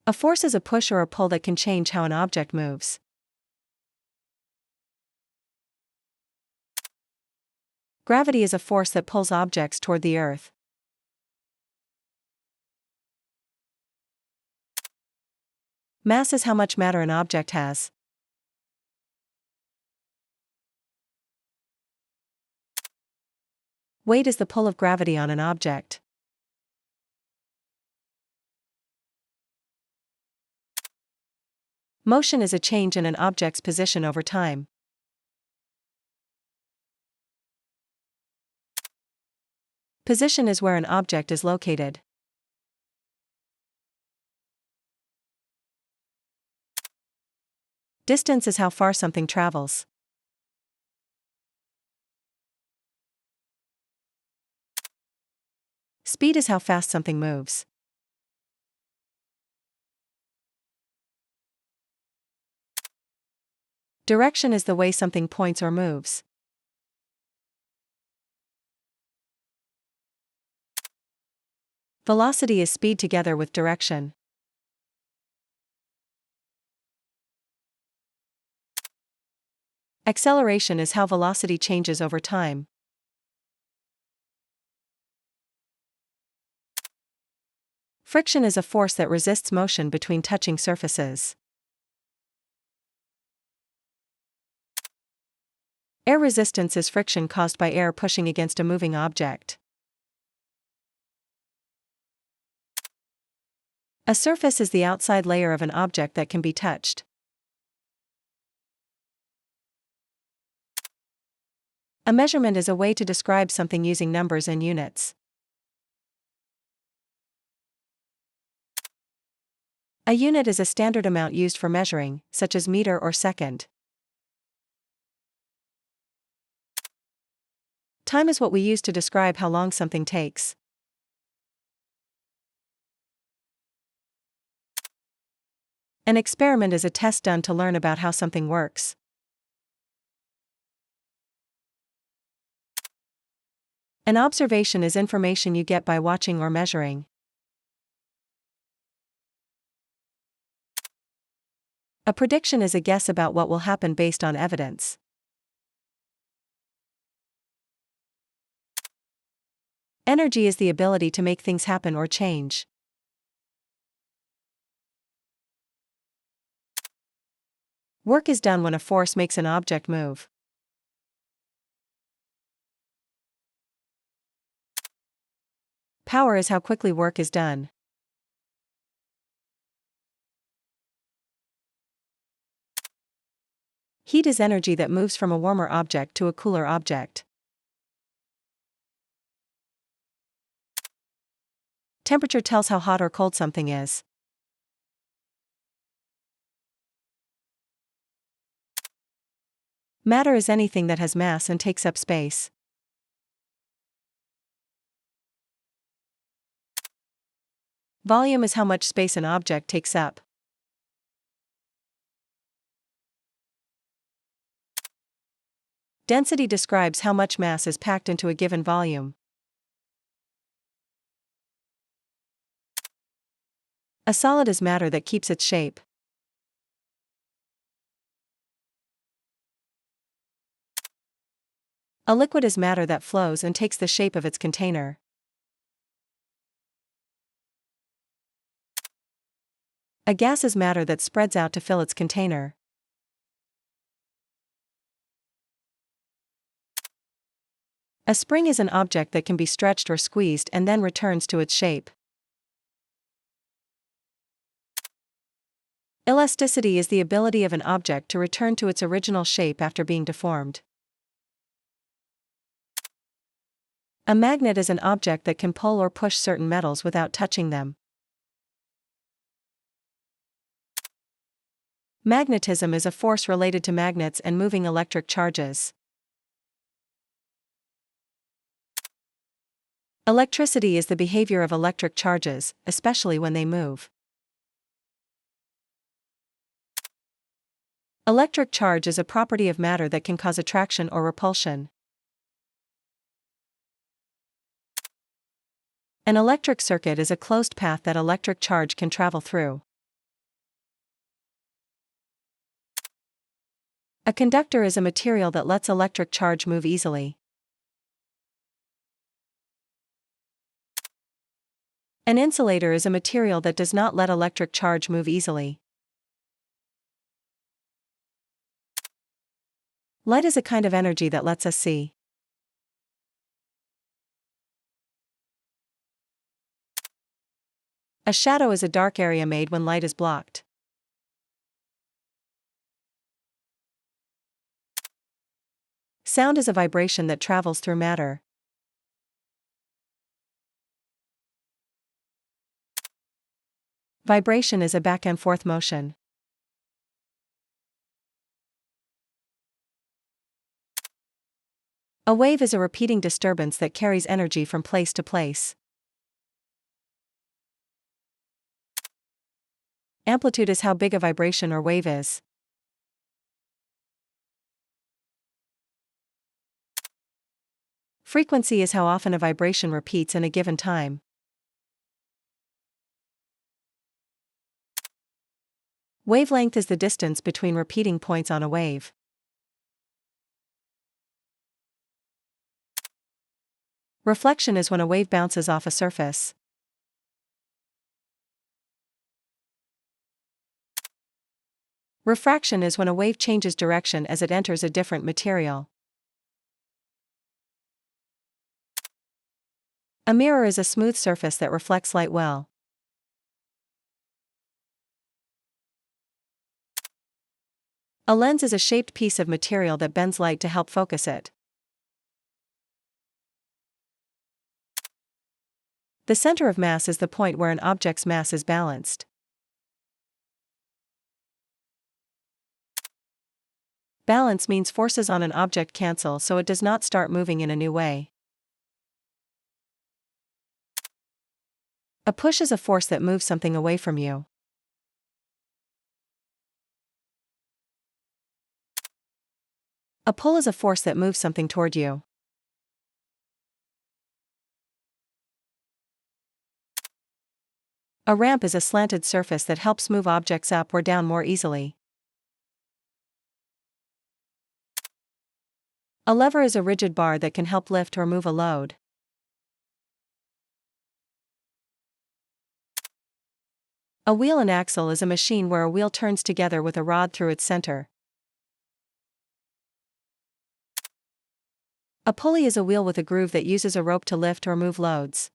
A force is a push or a pull that can change how an object moves. Gravity is a force that pulls objects toward the Earth. Mass is how much matter an object has. Weight is the pull of gravity on an object. Motion is a change in an object's position over time. Position is where an object is located. Distance is how far something travels. Speed is how fast something moves. Direction is the way something points or moves. Velocity is speed together with direction. Acceleration is how velocity changes over time. Friction is a force that resists motion between touching surfaces. Air resistance is friction caused by air pushing against a moving object. A surface is the outside layer of an object that can be touched. A measurement is a way to describe something using numbers and units. A unit is a standard amount used for measuring, such as meter or second. Time is what we use to describe how long something takes. An experiment is a test done to learn about how something works. An observation is information you get by watching or measuring. A prediction is a guess about what will happen based on evidence. Energy is the ability to make things happen or change. Work is done when a force makes an object move. Power is how quickly work is done. Heat is energy that moves from a warmer object to a cooler object. Temperature tells how hot or cold something is. Matter is anything that has mass and takes up space. Volume is how much space an object takes up. Density describes how much mass is packed into a given volume. A solid is matter that keeps its shape. A liquid is matter that flows and takes the shape of its container. A gas is matter that spreads out to fill its container. A spring is an object that can be stretched or squeezed and then returns to its shape. Elasticity is the ability of an object to return to its original shape after being deformed. A magnet is an object that can pull or push certain metals without touching them. Magnetism is a force related to magnets and moving electric charges. Electricity is the behavior of electric charges, especially when they move. Electric charge is a property of matter that can cause attraction or repulsion. An electric circuit is a closed path that electric charge can travel through. A conductor is a material that lets electric charge move easily. An insulator is a material that does not let electric charge move easily. Light is a kind of energy that lets us see. A shadow is a dark area made when light is blocked. Sound is a vibration that travels through matter. Vibration is a back and forth motion. A wave is a repeating disturbance that carries energy from place to place. Amplitude is how big a vibration or wave is. Frequency is how often a vibration repeats in a given time. Wavelength is the distance between repeating points on a wave. Reflection is when a wave bounces off a surface. Refraction is when a wave changes direction as it enters a different material. A mirror is a smooth surface that reflects light well. A lens is a shaped piece of material that bends light to help focus it. The center of mass is the point where an object's mass is balanced. Balance means forces on an object cancel so it does not start moving in a new way. A push is a force that moves something away from you. A pull is a force that moves something toward you. A ramp is a slanted surface that helps move objects up or down more easily. A lever is a rigid bar that can help lift or move a load. A wheel and axle is a machine where a wheel turns together with a rod through its center. A pulley is a wheel with a groove that uses a rope to lift or move loads.